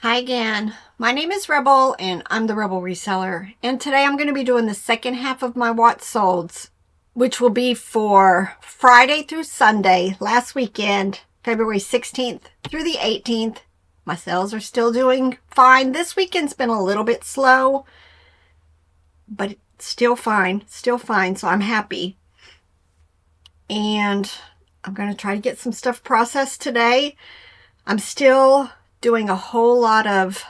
Hi again. My name is Rebel and I'm the Rebel Reseller. And today I'm going to be doing the second half of my What's Solds, which will be for Friday through Sunday, last weekend, February 16th through the 18th. My sales are still doing fine. This weekend's been a little bit slow, but still fine, so I'm happy. And I'm going to try to get some stuff processed today. I'm still doing a whole lot of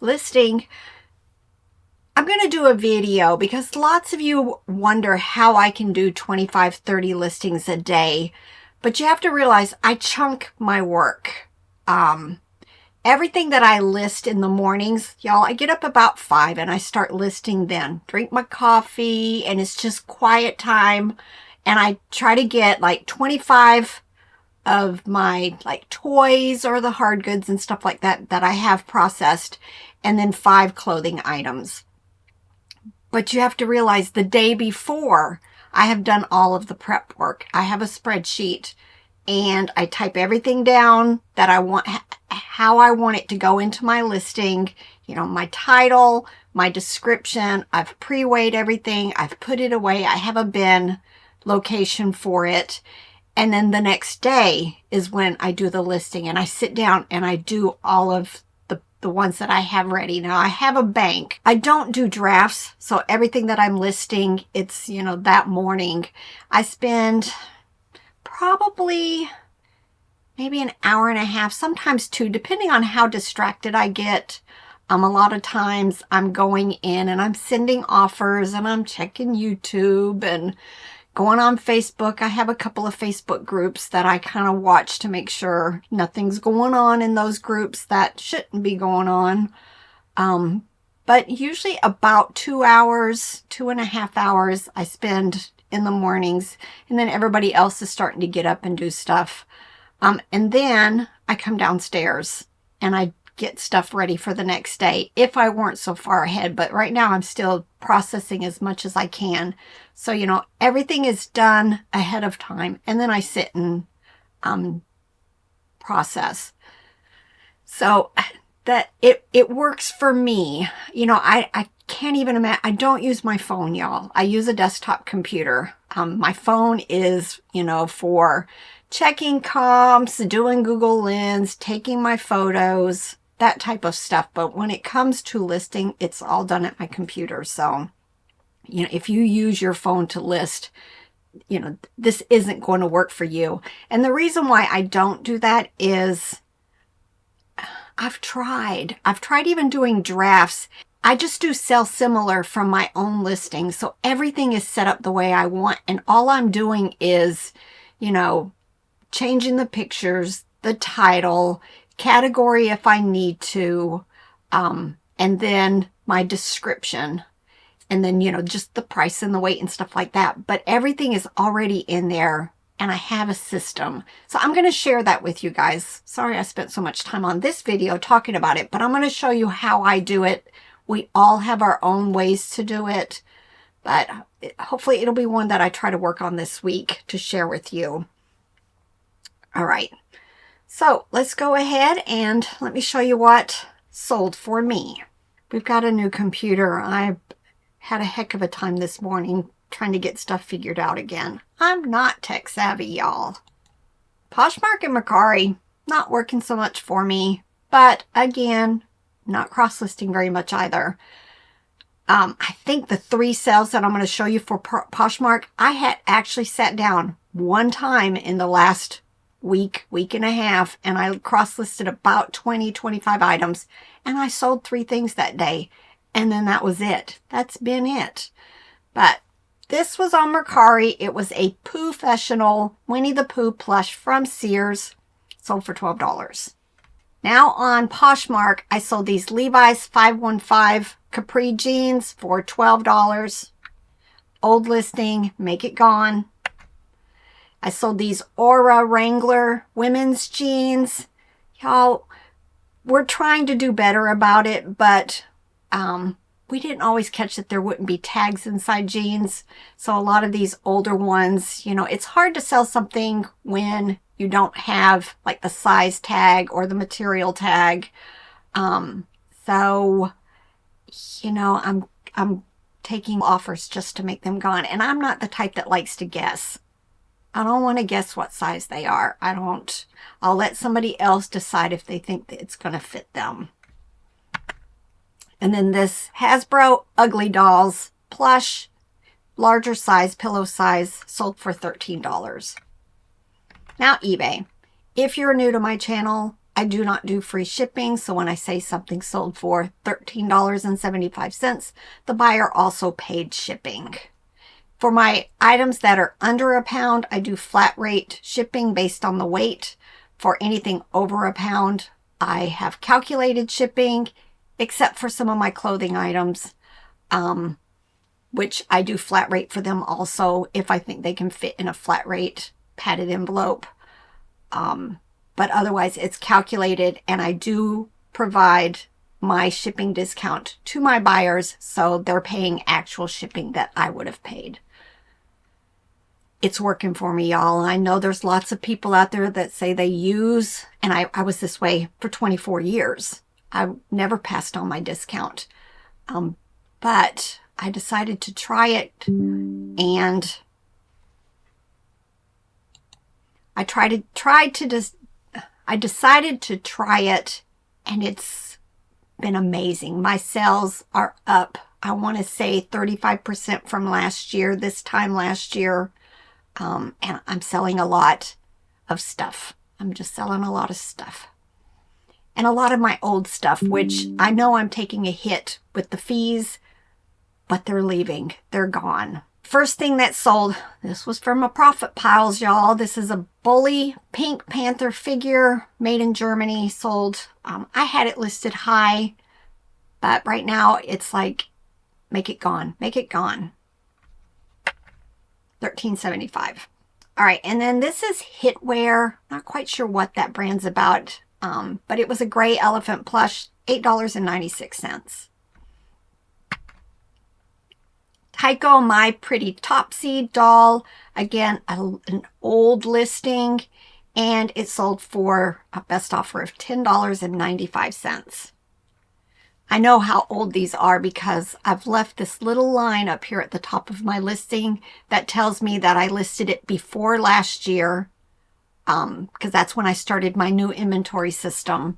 listing. I'm going to do a video because lots of you wonder how I can do 25, 30 listings a day. But you have to realize I chunk my work. Everything that I list in the mornings, y'all, I get up about 5 and I start listing then. Drink my coffee and it's just quiet time. And I try to get like 25 of my like toys or the hard goods and stuff like that I have processed, and then 5 clothing items. But you have to realize the day before I have done all of the prep work. I have a spreadsheet and I type everything down that I want, how I want it to go into my listing, you know, my title, my description. I've pre-weighed everything. I've put it away. I have a bin location for it. And then the next day is when I do the listing and I sit down and I do all of the ones that I have ready. Now I have a bank. I don't do drafts. So everything that I'm listing, it's, you know, that morning. I spend probably maybe an hour and a half, sometimes 2, depending on how distracted I get. A lot of times I'm going in and I'm sending offers and I'm checking YouTube and going on Facebook. I have a couple of Facebook groups that I kind of watch to make sure nothing's going on in those groups that shouldn't be going on. But usually about 2 hours, 2.5 hours I spend in the mornings, and then everybody else is starting to get up and do stuff. And then I come downstairs and I get stuff ready for the next day if I weren't so far ahead. But right now I'm still processing as much as I can. So, you know, everything is done ahead of time and then I sit and process. So that it works for me. You know, I can't even imagine. I don't use my phone, y'all. I use a desktop computer. My phone is, you know, for checking comps, doing Google Lens, taking my photos, that type of stuff. But when it comes to listing, it's all done at my computer. So, you know, if you use your phone to list, you know, this isn't going to work for you. And the reason why I don't do that is I've tried even doing drafts. I just do sell similar from my own listing. So everything is set up the way I want. And all I'm doing is, you know, changing the pictures, the title, category if I need to, and then my description, and then, you know, just the price and the weight and stuff like that. But everything is already in there and I have a system. So I'm going to share that with you guys. Sorry I spent so much time on this video talking about it, but I'm going to show you how I do it. We all have our own ways to do it, but hopefully it'll be one that I try to work on this week to share with you. All right, so let's go ahead and let me show you what sold for me. We've got a new computer. I had a heck of a time this morning trying to get stuff figured out again. I'm not tech savvy, y'all. Poshmark and Mercari, not working so much for me, but again, not cross-listing very much either. I think the 3 sales that I'm going to show you for Poshmark, I had actually sat down one time in the last week and a half, and I cross-listed about 20, 25 items, and I sold 3 things that day, and then that was it. That's been it. But this was on Mercari. It was a Professional Winnie the Pooh plush from Sears, sold for $12. Now on Poshmark, I sold these Levi's 515 capri jeans for $12. Old listing, make it gone. I sold these Aura Wrangler women's jeans. Y'all, we're trying to do better about it, but we didn't always catch that there wouldn't be tags inside jeans. So a lot of these older ones, you know, it's hard to sell something when you don't have like the size tag or the material tag. So, you know, I'm taking offers just to make them gone. And I'm not the type that likes to guess. I don't want to guess what size they are. I'll let somebody else decide if they think that it's going to fit them. And then this Hasbro Ugly Dolls Plush, larger size, pillow size, sold for $13. Now eBay. If you're new to my channel, I do not do free shipping. So when I say something sold for $13.75, the buyer also paid shipping. For my items that are under a pound, I do flat rate shipping based on the weight. For anything over a pound, I have calculated shipping, except for some of my clothing items, which I do flat rate for them also if I think they can fit in a flat rate padded envelope. But otherwise it's calculated, and I do provide my shipping discount to my buyers, so they're paying actual shipping that I would have paid. It's working for me, y'all. I know there's lots of people out there that say they use, and I was this way for 24 years. I never passed on my discount. But I decided to try it, and I decided to try it, and it's been amazing. My sales are up, I want to say 35% from last year, this time last year. And I'm selling a lot of stuff. I'm just selling a lot of stuff. And a lot of my old stuff, which I know I'm taking a hit with the fees, but they're leaving. They're gone. First thing that sold, this was from a Profit Piles, y'all. This is a Bully Pink Panther figure made in Germany, sold. I had it listed high, but right now it's like, make it gone. Make it gone. $13.75. All right, and then this is Hitwear. Not quite sure what that brand's about, but it was a gray elephant plush, $8.96. Tycho My Pretty Topsy doll, again, an old listing, and it sold for a best offer of $10.95. I know how old these are because I've left this little line up here at the top of my listing that tells me that I listed it before last year, because that's when I started my new inventory system.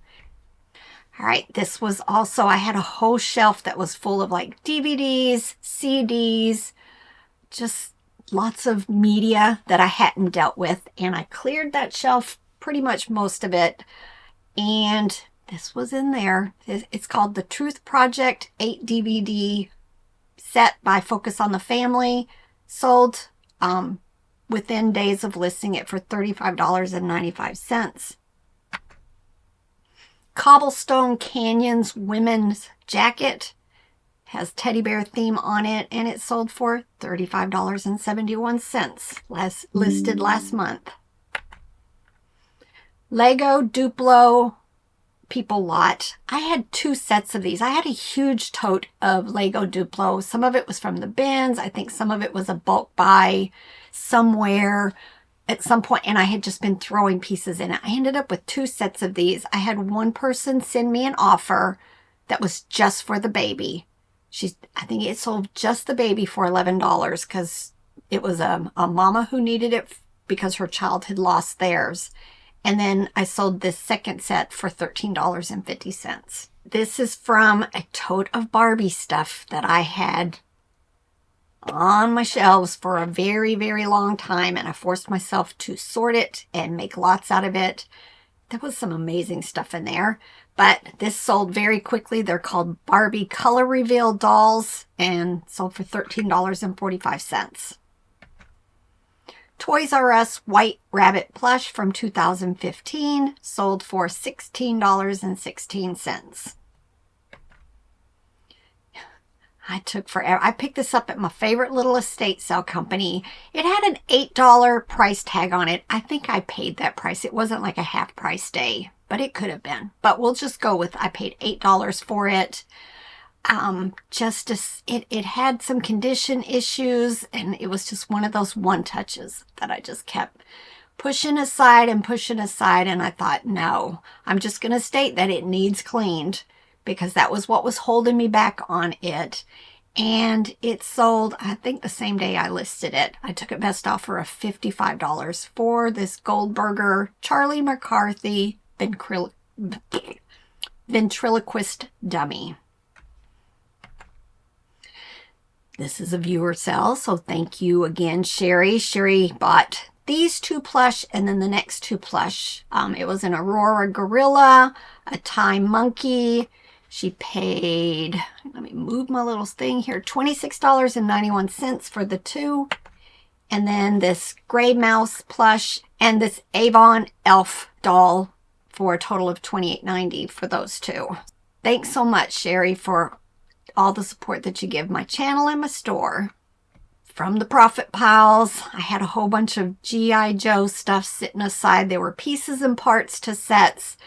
All right, this was also, I had a whole shelf that was full of like DVDs, CDs, just lots of media that I hadn't dealt with. And I cleared that shelf, pretty much most of it. And this was in there. It's called the Truth Project 8 DVD set by Focus on the Family. Sold within days of listing it for $35.95. Cobblestone Canyons women's jacket has teddy bear theme on it, and it sold for $35.71, listed last month. Lego Duplo People Lot. I had 2 sets of these. I had a huge tote of Lego Duplo. Some of it was from the bins. I think some of it was a bulk buy somewhere at some point, and I had just been throwing pieces in it. I ended up with 2 sets of these. I had one person send me an offer that was just for the baby. I think it sold just the baby for $11 because it was a mama who needed it because her child had lost theirs. And then I sold this second set for $13.50. This is from a tote of Barbie stuff that I had on my shelves for a very, very long time, and I forced myself to sort it and make lots out of it. There was some amazing stuff in there, but this sold very quickly. They're called Barbie Color Reveal dolls and sold for $13.45. Toys R Us White Rabbit plush from 2015 sold for $16.16. I took forever. I picked this up at my favorite little estate sale company. It had an $8 price tag on it. I think I paid that price. It wasn't like a half price day, but it could have been. But we'll just go with I paid $8 for it. It had some condition issues, and it was just one of those one touches that I just kept pushing aside and pushing aside, and I thought, no, I'm just going to state that it needs cleaned, because that was what was holding me back on it. And it sold, I think, the same day I listed it. I took it best offer of $55 for this Goldberger Charlie McCarthy ventriloquist dummy. This is a viewer sell, so thank you again, Sherry. Sherry bought these 2 plush and then the next 2 plush. It was an Aurora Gorilla, a Thai monkey. She paid, let me move my little thing here, $26.91 for the 2. And then this gray mouse plush and this Avon elf doll for a total of $28.90 for those 2. Thanks so much, Sherry, for all the support that you give my channel and my store. From the profit piles, I had a whole bunch of G.I. Joe stuff sitting aside. There were pieces and parts to sets.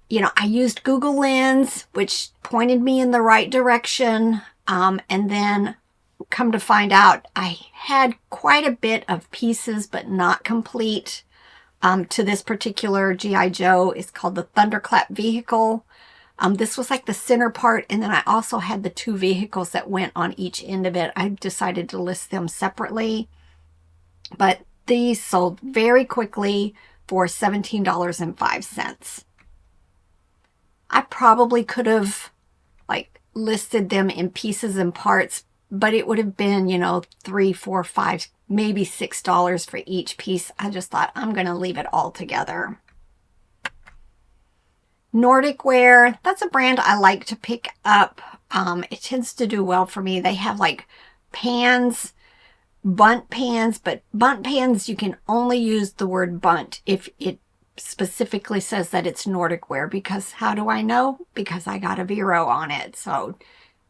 You know, I used Google Lens, which pointed me in the right direction. And then come to find out, I had quite a bit of pieces, but not complete to this particular G.I. Joe. It's called the Thunderclap vehicle. This was like the center part, and then I also had the 2 vehicles that went on each end of it. I decided to list them separately, but these sold very quickly for $17.05. I probably could have like listed them in pieces and parts, but it would have been, you know, $3, $4, $5, maybe $6 for each piece. I just thought I'm going to leave it all together. Nordic Wear, that's a brand I like to pick up. It tends to do well for me. They have like pans, bunt pans, but bunt pans, you can only use the word bunt if it specifically says that it's Nordic Wear. Because how do I know? Because I got a Vero on it. So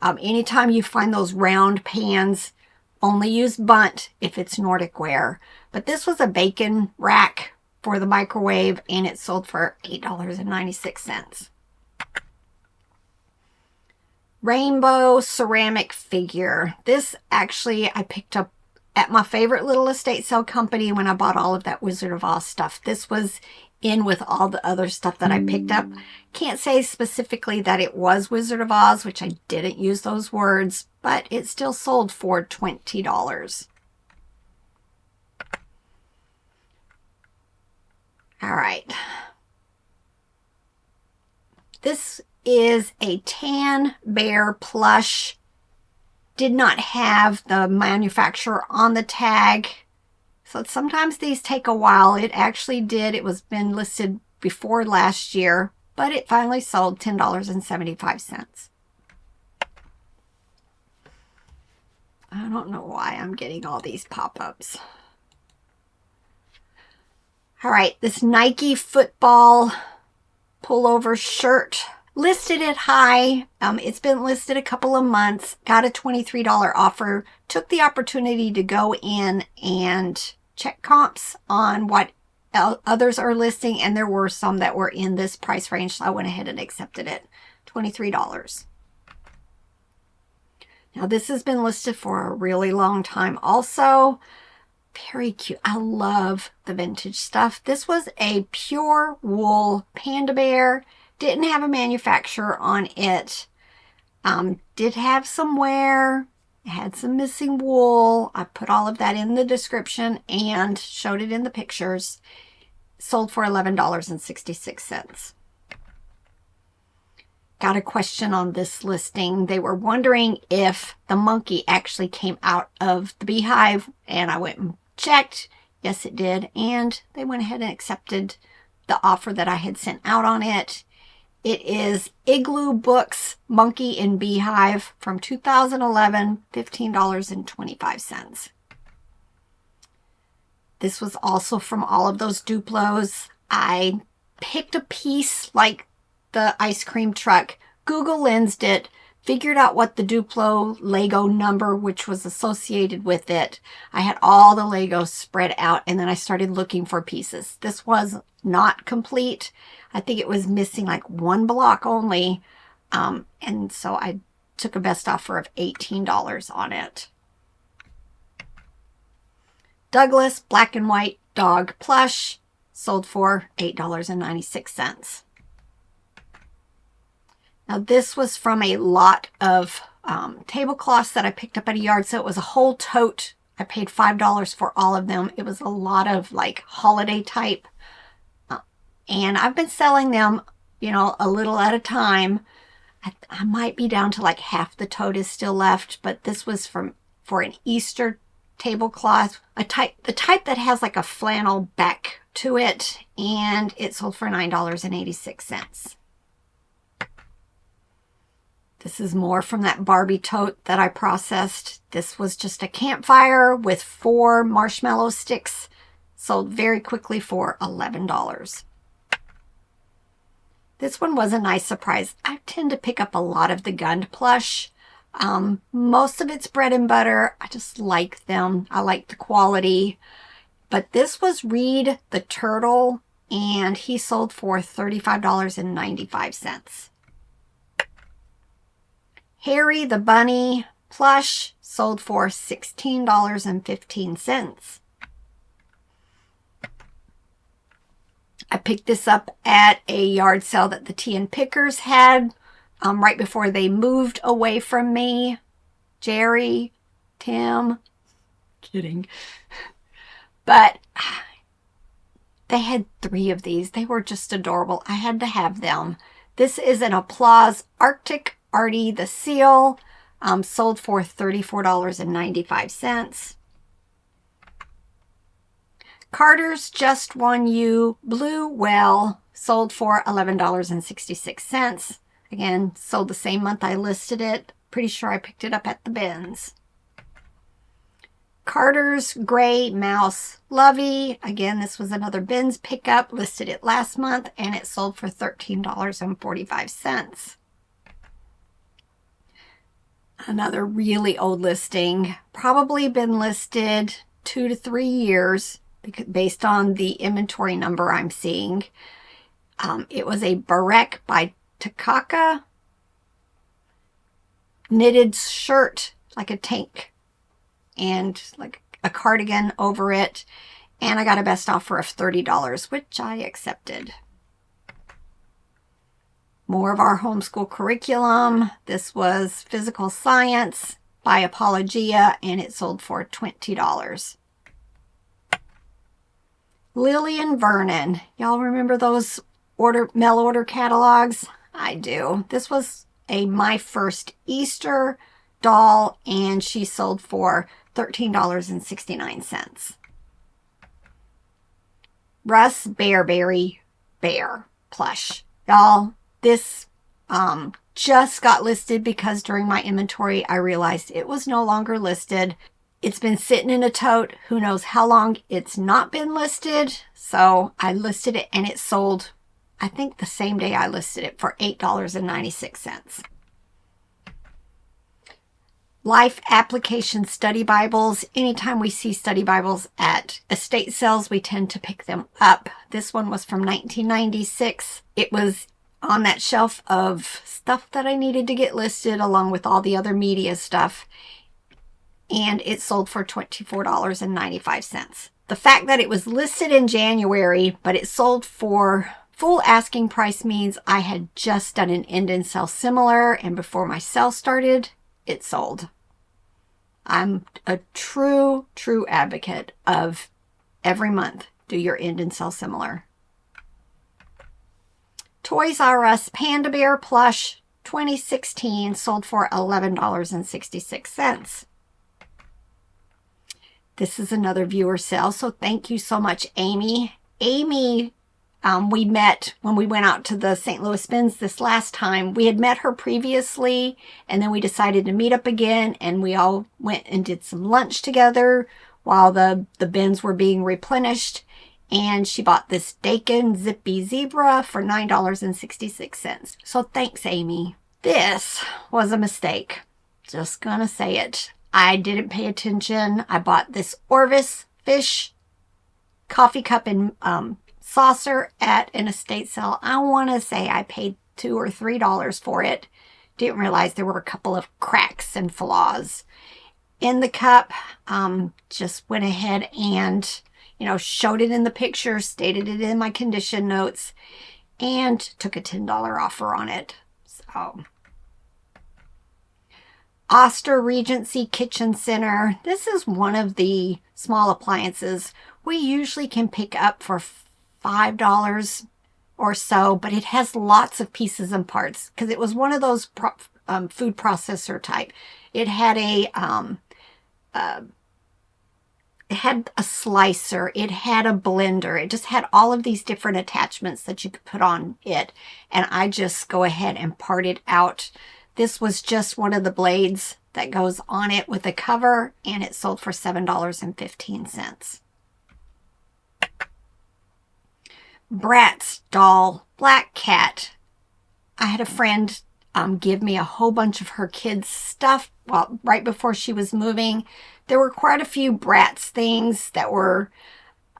anytime you find those round pans, only use bunt if it's Nordic Wear. But this was a bacon rack for the microwave, and it sold for $8.96. Rainbow ceramic figure. This actually I picked up at my favorite little estate sale company when I bought all of that Wizard of Oz stuff. This was in with all the other stuff that I picked up. Can't say specifically that it was Wizard of Oz, which I didn't use those words, but it still sold for $20. All right. This is a Tan Bear plush. Did not have the manufacturer on the tag. So sometimes these take a while. It actually did. It was been listed before last year, but it finally sold $10.75. I don't know why I'm getting all these pop-ups. All right, this Nike football pullover shirt, listed it high. It's been listed a couple of months, got a $23 offer, took the opportunity to go in and check comps on what others are listing, and there were some that were in this price range, so I went ahead and accepted it. $23. Now, this has been listed for a really long time also. Very cute. I love the vintage stuff. This was a pure wool panda bear. Didn't have a manufacturer on it. Did have some wear. Had some missing wool. I put all of that in the description and showed it in the pictures. Sold for $11.66. Got a question on this listing. They were wondering if the monkey actually came out of the beehive, and I went and checked. Yes, it did. And they went ahead and accepted the offer that I had sent out on it. It is Igloo Books Monkey in Beehive from 2011, $15.25. This was also from all of those Duplos. I picked a piece like the ice cream truck, Google Lensed it, figured out what the Duplo Lego number, which was associated with it. I had all the Legos spread out, and then I started looking for pieces. This was not complete. I think it was missing like one block only. And so I took a best offer of $18 on it. Douglas black and white dog Plush, sold for $8.96. Now this was from a lot of tablecloths that I picked up at a yard sale. It was a whole tote. I paid $5 for all of them. It was a lot of like holiday type. And I've been selling them, you know, a little at a time. I might be down to like half the tote is still left, but this was for an Easter tablecloth, the type that has like a flannel back to it, and it sold for $9.86. This is more from that Barbie tote that I processed. This was just a campfire with 4 marshmallow sticks, sold very quickly for $11. This one was a nice surprise. I tend to pick up a lot of the Gund plush. Most of it's bread and butter. I just like them. I like the quality. But this was Reed the turtle, and he sold for $35.95. Harry the bunny plush sold for $16.15. I picked this up at a yard sale that the Tea and Pickers had right before they moved away from me. Jerry, Tim, kidding. But they had 3 of these. They were just adorable. I had to have them. This is an Applause Arctic Artie the Seal, sold for $34.95. Carter's Just One You Blue Well sold for $11.66. Again, sold the same month I listed it. Pretty sure I picked it up at the bins. Carter's Gray Mouse Lovey. Again, this was another bins pickup. Listed it last month, and it sold for $13.45. Another really old listing. Probably been listed 2 to 3 years based on the inventory number I'm seeing. It was a barrette by Takaka knitted shirt, like a tank, and like a cardigan over it. And I got a best offer of $30, which I accepted. More of our homeschool curriculum. This was Physical Science by Apologia, and it sold for $20. Lillian Vernon. Y'all remember those mail order catalogs? I do. This was a My First Easter doll, and she sold for $13.69. Russ Bearberry Bear plush. Y'all, this just got listed because during my inventory I realized it was no longer listed. It's been sitting in a tote. Who knows how long it's not been listed. So I listed it, and it sold, I think, the same day I listed it for $8.96. Life Application Study Bibles. Anytime we see study Bibles at estate sales, we tend to pick them up. This one was from 1996. It was on that shelf of stuff that I needed to get listed along with all the other media stuff. And it sold for $24.95. The fact that it was listed in January, but it sold for full asking price means I had just done an end and sell similar, and before my sale started, it sold. I'm a true advocate of every month do your end and sell similar. Toys R Us Panda Bear plush 2016 sold for $11.66. This is another viewer sale, so thank you so much, Amy. Amy, we met when we went out to the St. Louis bins this last time. We had met her previously, and then we decided to meet up again, and we all went and did some lunch together while the bins were being replenished. And she bought this Dakin Zippy Zebra for $9.66. So thanks, Amy. This was a mistake. Just gonna say it. I didn't pay attention. I bought this Orvis fish coffee cup and saucer at an estate sale. I want to say I paid $2 or $3 for it. Didn't realize there were a couple of cracks and flaws in the cup. Just went ahead and you know, showed it in the picture, stated it in my condition notes, and took a $10 offer on it. So, Oster Regency Kitchen Center. This is one of the small appliances we usually can pick up for $5 or so, but it has lots of pieces and parts because it was one of those food processor type. It had it had a slicer, it had a blender, it just had all of these different attachments that you could put on it. And I just go ahead and part it out. This was just one of the blades that goes on it with a cover, and it sold for $7.15. Bratz doll, black cat. I had a friend give me a whole bunch of her kids' stuff, well, right before she was moving. There were quite a few Bratz things that were,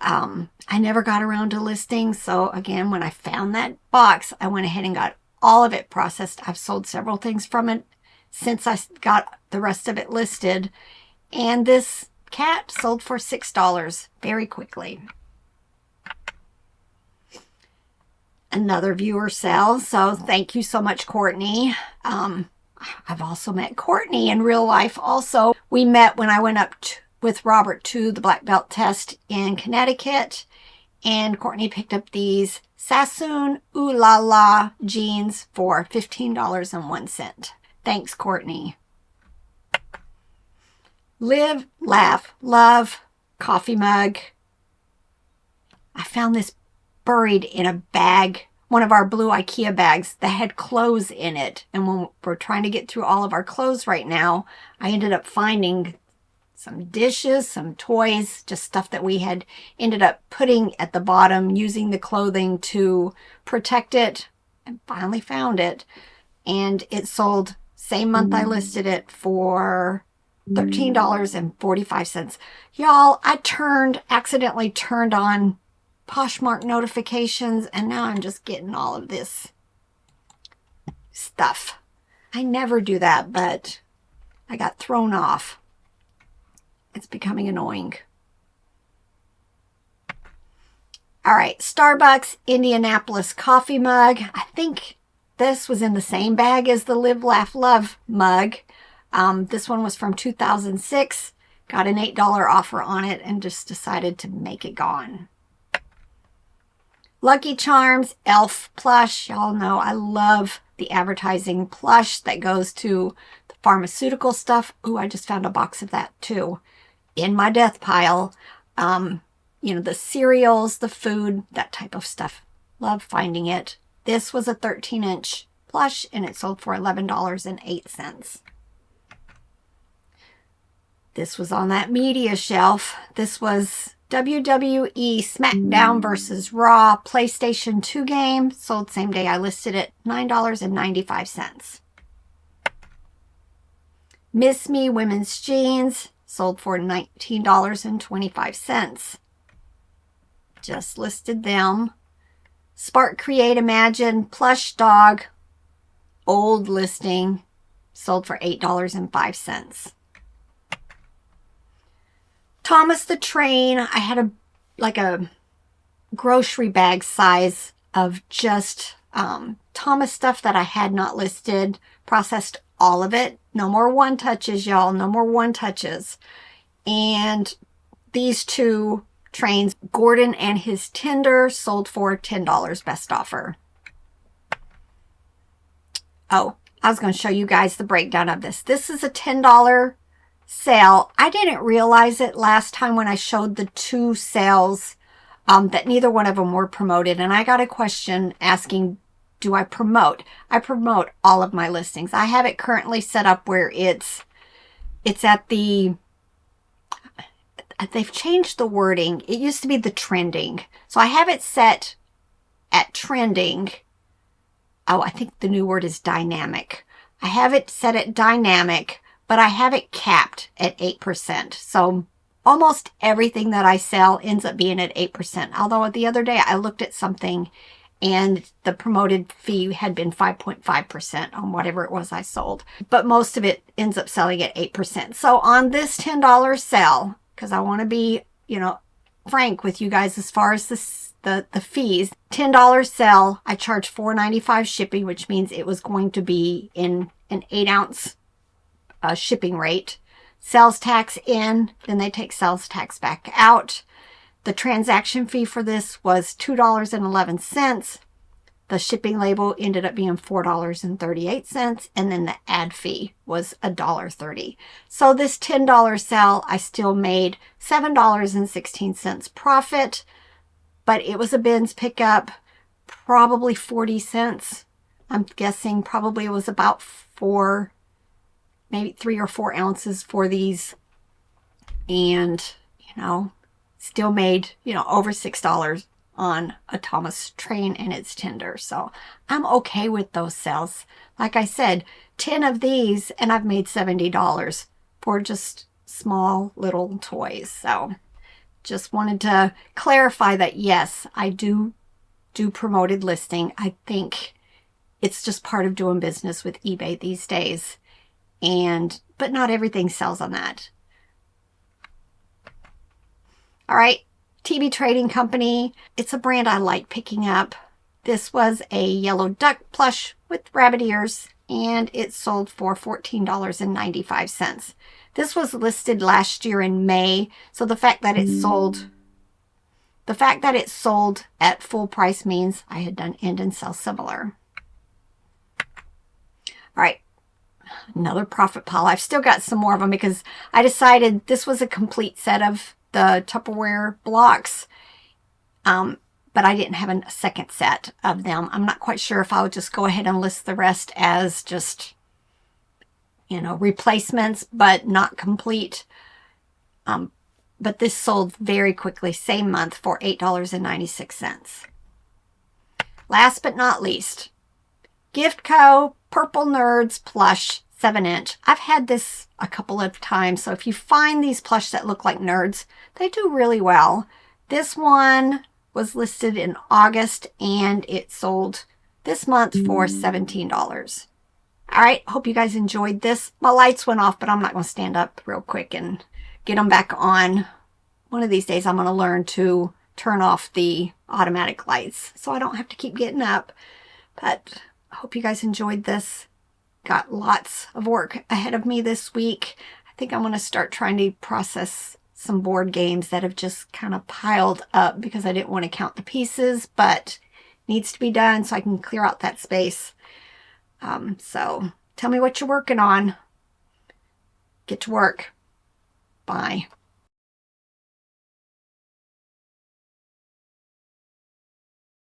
I never got around to listing. So again, when I found that box, I went ahead and got all of it processed. I've sold several things from it since I got the rest of it listed. And this cat sold for $6 very quickly. Another viewer sells, so thank you so much, Courtney. I've also met Courtney in real life also. We met when I went up with Robert to the black belt test in Connecticut, and Courtney picked up these Sassoon Ooh La La jeans for $15.01. Thanks, Courtney. Live, laugh, love coffee mug. I found this buried in a bag, one of our blue IKEA bags that had clothes in it. And when we're trying to get through all of our clothes right now, I ended up finding some dishes, some toys, just stuff that we had ended up putting at the bottom, using the clothing to protect it, and finally found it. And it sold, same month I listed it, for $13.45. Y'all, I accidentally turned on Poshmark notifications, and now I'm just getting all of this stuff. I never do that, but I got thrown off. It's becoming annoying. All right, Starbucks Indianapolis coffee mug. I think this was in the same bag as the Live, Laugh, Love mug. This one was from 2006. Got an $8 offer on it and just decided to make it gone. Lucky Charms, Elf Plush. Y'all know I love the advertising plush that goes to the pharmaceutical stuff. Ooh, I just found a box of that too in my death pile. You know, the cereals, the food, that type of stuff. Love finding it. This was a 13-inch plush, and it sold for $11.08. This was on that media shelf. This was WWE SmackDown versus Raw PlayStation 2 game. Sold same day I listed it, $9.95. Miss Me women's jeans sold for $19.25. Just listed them. Spark Create Imagine plush dog, old listing, sold for $8.05. Thomas the Train. I had a grocery bag size of just Thomas stuff that I had not listed. Processed all of it. No more one touches, y'all. No more one touches. And these two trains, Gordon and his Tinder, sold for $10 best offer. Oh, I was going to show you guys the breakdown of this. This is a $10 sale. I didn't realize it last time when I showed the two sales that neither one of them were promoted. And I got a question asking, do I promote? I promote all of my listings. I have it currently set up where it's at the, they've changed the wording. It used to be the trending. So I have it set at trending. Oh, I think the new word is dynamic. I have it set at dynamic, but I have it capped at 8%. So almost everything that I sell ends up being at 8%. Although the other day I looked at something and the promoted fee had been 5.5% on whatever it was I sold. But most of it ends up selling at 8%. So on this $10 sale, because I want to be, frank with you guys as far as the fees. $10 sell, I charge $4.95 shipping, which means it was going to be in an 8-ounce shipping rate. Sales tax in, then they take sales tax back out. The transaction fee for this was $2.11. The shipping label ended up being $4.38, and then the ad fee was $1.30. So this $10 sale, I still made $7.16 profit, but it was a bins pickup, probably 40 cents. I'm guessing probably it was about maybe 3 or 4 ounces for these, and still made over $6 on a Thomas train and its tender. So I'm okay with those sales. Like I said, 10 of these and I've made $70 for just small little toys. So just wanted to clarify that yes, I do promoted listing. I think it's just part of doing business with eBay these days. But not everything sells on that. All right, TB Trading Company. It's a brand I like picking up. This was a yellow duck plush with rabbit ears, and it sold for $14.95. This was listed last year in May, so the fact that it sold at full price means I had done end and sell similar. All right, another profit pile. I've still got some more of them because I decided this was a complete set of the Tupperware blocks, but I didn't have a second set of them. I'm not quite sure if I'll just go ahead and list the rest as just, replacements, but not complete. But this sold very quickly, same month, for $8.96. Last but not least, Gift Co. Purple Nerds Plush 7-inch. I've had this a couple of times, so if you find these plush that look like nerds, they do really well. This one was listed in August, and it sold this month for $17. All right, hope you guys enjoyed this. My lights went off, but I'm not going to stand up real quick and get them back on. One of these days, I'm going to learn to turn off the automatic lights so I don't have to keep getting up. But I hope you guys enjoyed this. Got lots of work ahead of me this week. I think I'm going to start trying to process some board games that have just kind of piled up because I didn't want to count the pieces, but needs to be done so I can clear out that space. So tell me what you're working on. Get to work. Bye.